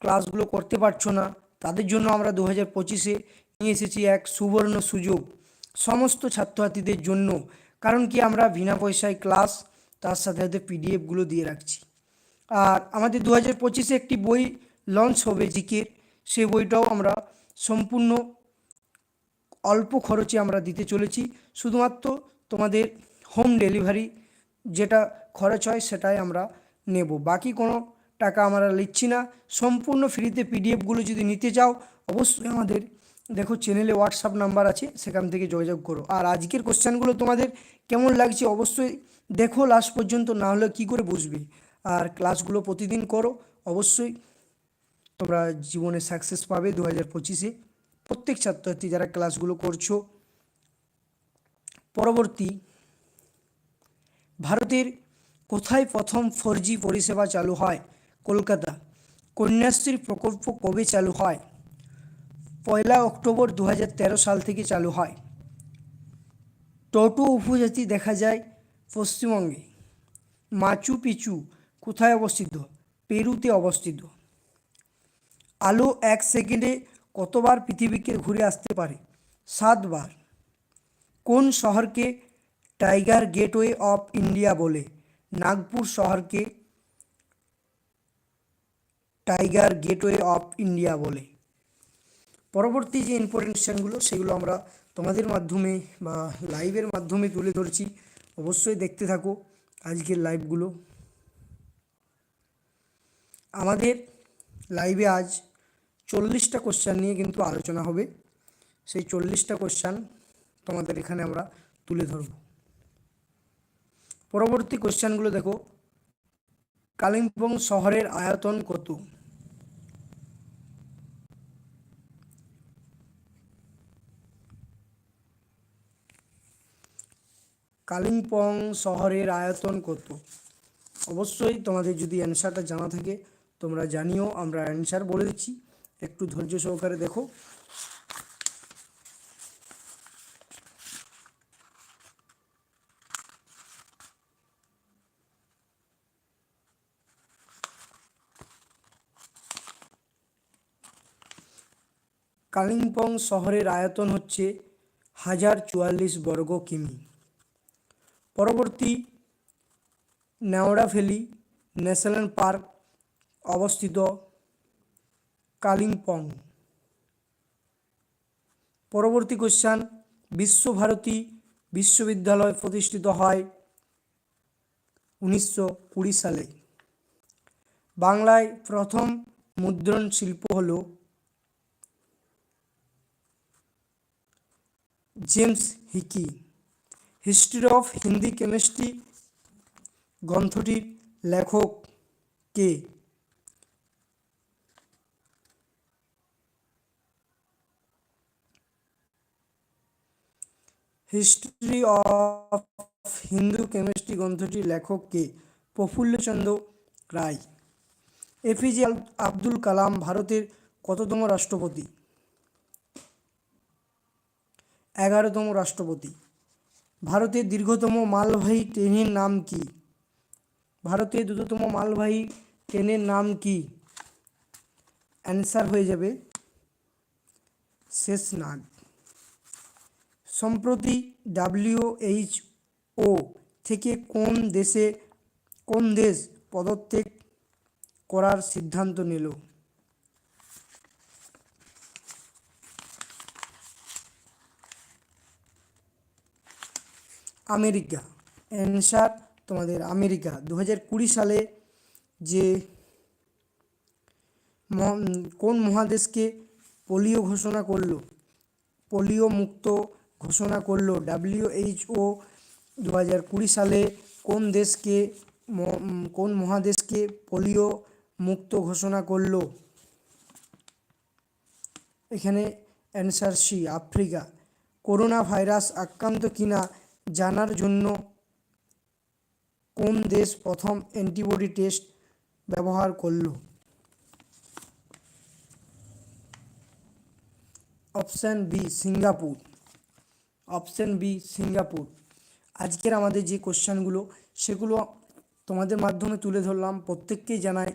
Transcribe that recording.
ক্লাসগুলো করতে পারছো না, তাদের জন্য আমরা 2025-এ নিয়ে এসেছি এক সুবর্ণ সুযোগ সমস্ত ছাত্রছাত্রীদের জন্য। কারণ কি, আমরা বিনা পয়সায় ক্লাস, তার সাথে সাথে পিডিএফগুলো দিয়ে রাখছি। আর আমাদের 2025-এ একটি বই লঞ্চ হবে জিকের, সেই বইটাও আমরা সম্পূর্ণ অল্প খরচে আমরা দিতে চলেছি। শুধুমাত্র তোমাদের হোম ডেলিভারি যেটা খরচ হয় সেটাই আমরা নেব, বাকি কোনো টাকা আমরা নিচ্ছি না, সম্পূর্ণ ফ্রিতে। পিডিএফগুলো যদি নিতে চাও অবশ্যই আমাদের দেখো চ্যানেলে হোয়াটসঅ্যাপ নাম্বার আছে, সেখান থেকে যোগাযোগ করো। আর আজকের কোশ্চেনগুলো তোমাদের কেমন লাগছে অবশ্যই দেখো লাস্ট পর্যন্ত, না হলে কী করে বুঝবে। আর ক্লাসগুলো প্রতিদিন করো, অবশ্যই তোমরা জীবনে সাকসেস পাবে 2025-এ। প্রত্যেক ছাত্রছাত্রী যারা ক্লাসগুলো করছো। পরবর্তী, ভারতের কোথায় প্রথম 4G পরিষেবা চালু হয়? কলকাতা। কন্যাশ্রী প্রকল্প কবে চালু হয়? 1 অক্টোবর 2013 সাল থেকে চালু হয়। টোটো উপজাতি দেখা যায় পশ্চিমবঙ্গে। মাচু পিচু কোথায় অবস্থিত? পেরুতে অবস্থিত। আলো 1 সেকেন্ডে কতবার পৃথিবীকে ঘুরে আসতে পারে? 7 বার। কোন শহরকে টাইগার গেটওয়ে অফ ইন্ডিয়া বলে? নাগপুর শহরকে টাইগার গেটওয়ে অফ ইন্ডিয়া বলে। পরবর্তী যে ইনফরমেশানগুলো সেগুলো আমরা তোমাদের মাধ্যমে বা লাইভের মাধ্যমে তুলে ধরছি, অবশ্যই দেখতে থাকো আজকের লাইভগুলো। আমাদের লাইভে আজ 40টা কোশ্চেন নিয়ে কিন্তু আলোচনা হবে, সেই 40টা কোশ্চেন তোমাদের এখানে আমরা তুলে ধরব। পরবর্তী কোশ্চেনগুলো দেখো, কালিম্পং শহরের আয়তন কত? কালিম্পং শহরের আয়তন কত? অবশ্যই তোমাদের যদি অ্যান্সারটা জানা থাকে তোমরা জানিও, আমরা অ্যান্সার বলে দিচ্ছি, একটু ধৈর্য সহকারে দেখো। কালিম্পং শহরের আয়তন হচ্ছে 1044 বর্গ কিমি। পরবর্তী, নেওড়া ভ্যালি ন্যাশনাল পার্ক অবস্থিত কালিম্পং। পরবর্তী কোশ্চেন, বিশ্বভারতী বিশ্ববিদ্যালয় প্রতিষ্ঠিত হয় 1920 সালে। বাংলায় প্রথম মুদ্রণ শিল্প হল James Hicky. History of Hindi chemistry গ্রন্থটির লেখক কে? হিস্ট্রি অফ হিন্দু কেমিস্ট্রি গ্রন্থটির লেখক কে? প্রফুল্লচন্দ্র রায়। এপিজে আব্দুল কালাম ভারতের কততম রাষ্ট্রপতি? 11তম রাষ্ট্রপতি। ভারতের দীর্ঘতম মালবাহী ট্রেনের নাম কি? ভারতের দ্রুততম মালবাহী ট্রেনের নাম কি? অ্যান্সার হয়ে যাবে শেষনাগ। সম্প্রতি WHO থেকে কোন দেশ পদত্যাগ করার সিদ্ধান্ত নিল? আমেরিকা। অ্যান্সার তোমাদের আমেরিকা। 2020 সালে যে কোন মহাদেশকে পোলিও মুক্ত ঘোষণা করলো WHO 2020 সালে কোন মহাদেশকে পোলিও মুক্ত ঘোষণা করলো? এখানে answer C, Africa. Corona virus আক্রান্ত কিনা জানার জন্য কোন দেশ প্রথম অ্যান্টিবডি টেস্ট ব্যবহার করলো? Option B, Singapore. Option B, Singapore. আজকের আমাদের যে কোশ্চেনগুলো সেগুলো তোমাদের মাধ্যমে তুলে ধরলাম। প্রত্যেককেই জানাই